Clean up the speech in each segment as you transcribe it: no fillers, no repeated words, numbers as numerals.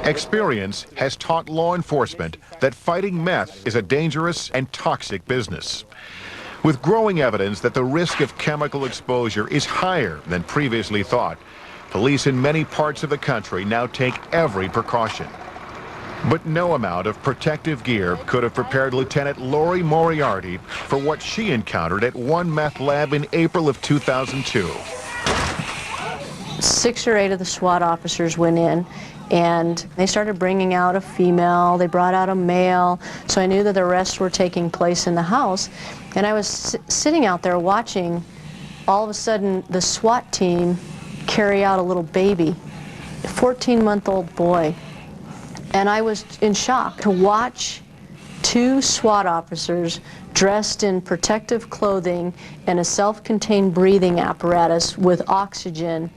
Experience has taught law enforcement that fighting meth is a dangerous and toxic business. With growing evidence that the risk of chemical exposure is higher than previously thought, police in many parts of the country now take every precaution. But no amount of protective gear could have prepared Lieutenant Lori Moriarty for what she encountered at one meth lab in April of 2002. 6 or 8 of the SWAT officers went in, and they started bringing out a female, they brought out a male, so I knew that the arrests were taking place in the house. And I was sitting out there watching, all of a sudden the SWAT team carry out a little baby, a 14-month-old boy. And I was in shock to watch 2 SWAT officers dressed in protective clothing and a self-contained breathing apparatus with oxygen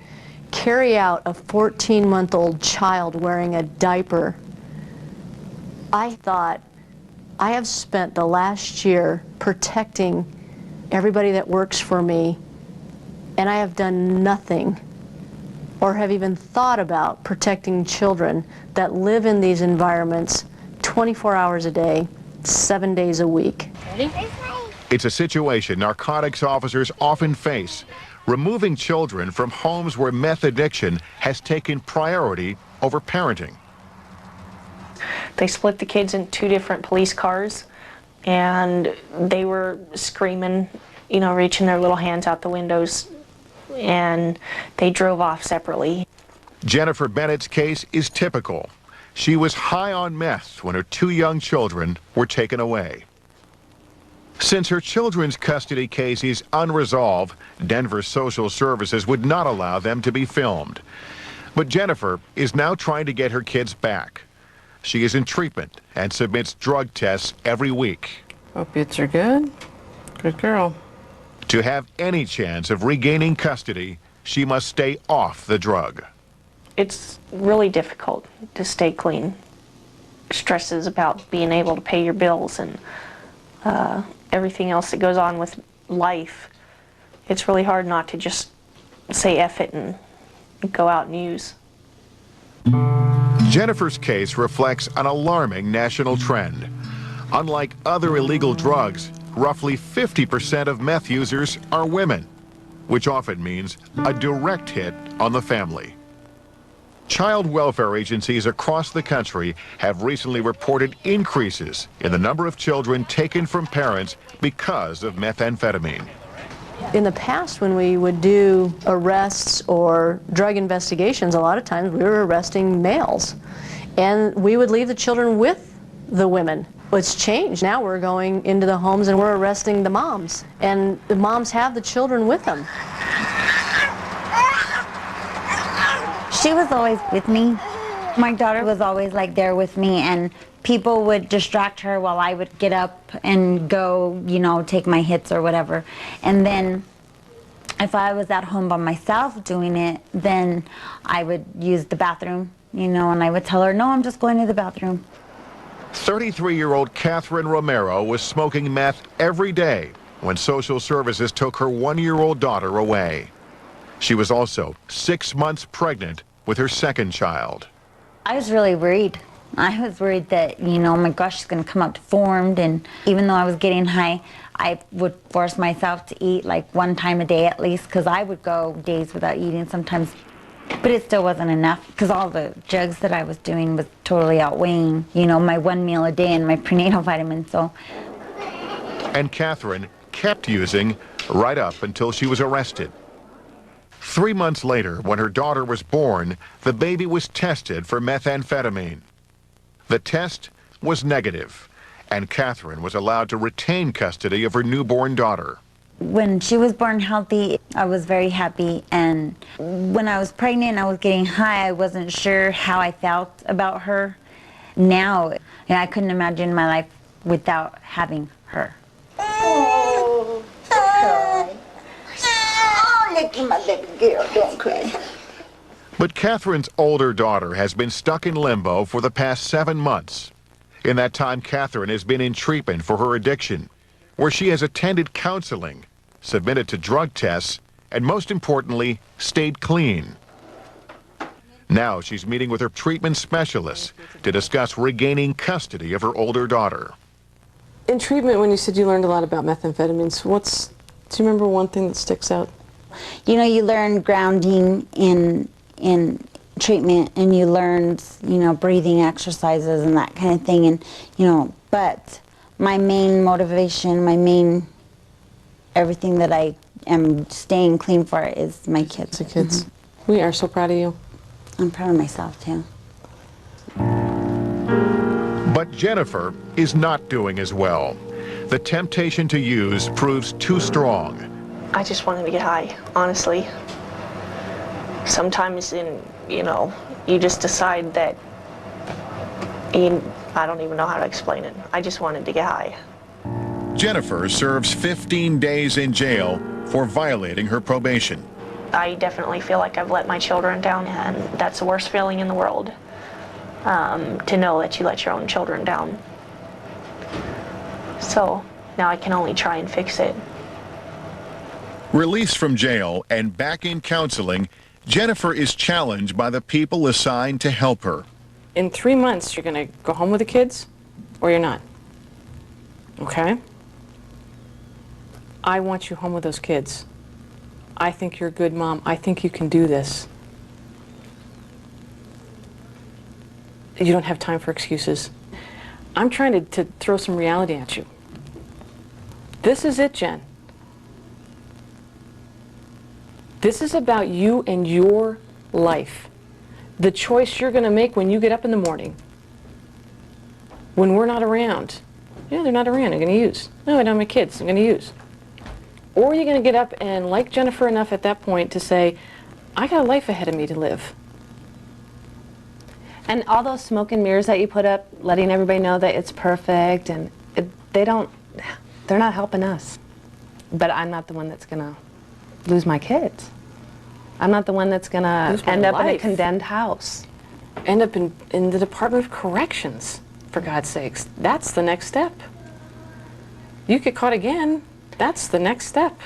carry out a 14-month-old child wearing a diaper. I thought, I have spent the last year protecting everybody that works for me, and I have done nothing or have even thought about protecting children that live in these environments 24 hours a day, 7 days a week. Ready? It's a situation narcotics officers often face, removing children from homes where meth addiction has taken priority over parenting. They split the kids in 2 different police cars, and they were screaming, you know, reaching their little hands out the windows, and they drove off separately. Jennifer Bennett's case is typical. She was high on meth when her 2 young children were taken away. Since her children's custody case is unresolved, Denver Social Services would not allow them to be filmed. But Jennifer is now trying to get her kids back. She is in treatment and submits drug tests every week. Opiates are good. Good girl. To have any chance of regaining custody, she must stay off the drug. It's really difficult to stay clean. Stresses about being able to pay your bills and everything else that goes on with life. It's really hard not to just say F it and go out and use. Jennifer's case reflects an alarming national trend. Unlike other illegal drugs, roughly 50% of meth users are women, which often means a direct hit on the family. Child welfare agencies across the country have recently reported increases in the number of children taken from parents because of methamphetamine. In the past, when we would do arrests or drug investigations, a lot of times we were arresting males, and we would leave the children with the women. It's changed. Now we're going into the homes and we're arresting the moms, and the moms have the children with them. She was always with me. My daughter was always like there with me, and people would distract her while I would get up and go, you know, take my hits or whatever. And then if I was at home by myself doing it, then I would use the bathroom, you know, and I would tell her, no, I'm just going to the bathroom. 33-year-old Catherine Romero was smoking meth every day when social services took her 1-year-old daughter away. She was also 6 months pregnant with her second child. I was really worried. I was worried that, you know, oh my gosh, she's going to come out deformed. And even though I was getting high, I would force myself to eat like 1 time a day at least, because I would go days without eating sometimes. But it still wasn't enough, because all the drugs that I was doing was totally outweighing, you know, my 1 meal a day and my prenatal vitamins. So. And Catherine kept using right up until she was arrested. 3 months later, when her daughter was born, the baby was tested for methamphetamine. The test was negative, and Catherine was allowed to retain custody of her newborn daughter. When she was born healthy, I was very happy, and when I was pregnant and I was getting high, I wasn't sure how I felt about her. Now, you know, I couldn't imagine my life without having her. Oh, don't cry. Oh, look at my baby girl, don't cry. But Catherine's older daughter has been stuck in limbo for the past 7 months. In that time, Catherine has been in treatment for her addiction, where she has attended counseling, submitted to drug tests, and most importantly, stayed clean. Now she's meeting with her treatment specialist to discuss regaining custody of her older daughter. In treatment, when you said you learned a lot about methamphetamines, do you remember one thing that sticks out? You know, you learn grounding in treatment, and you learn, you know, breathing exercises and that kind of thing, and, you know, but my main motivation, everything that I am staying clean for is my kids. The kids. We are so proud of you. I'm proud of myself, too. But Jennifer is not doing as well. The temptation to use proves too strong. I just wanted to get high, honestly. Sometimes you know, you just decide that, I don't even know how to explain it. I just wanted to get high. Jennifer serves 15 days in jail for violating her probation. I definitely feel like I've let my children down, and that's the worst feeling in the world, to know that you let your own children down. So now I can only try and fix it. Released from jail and back in counseling, Jennifer is challenged by the people assigned to help her. In 3 months, you're going to go home with the kids, or you're not. Okay? I want you home with those kids. I think you're a good mom. I think you can do this. You don't have time for excuses. I'm trying to throw some reality at you. This is it, Jen. This is about you and your life. The choice you're going to make when you get up in the morning. When we're not around. Yeah, they're not around. I'm going to use. No, I don't have my kids. I'm going to use. Or you're going to get up and like Jennifer enough at that point to say, I got a life ahead of me to live. And all those smoke and mirrors that you put up, letting everybody know that it's perfect, and they're not helping us. But I'm not the one that's going to lose my kids. I'm not the one that's going to end up in a condemned house. End up in the Department of Corrections, for God's sakes. That's the next step. You get caught again, that's the next step.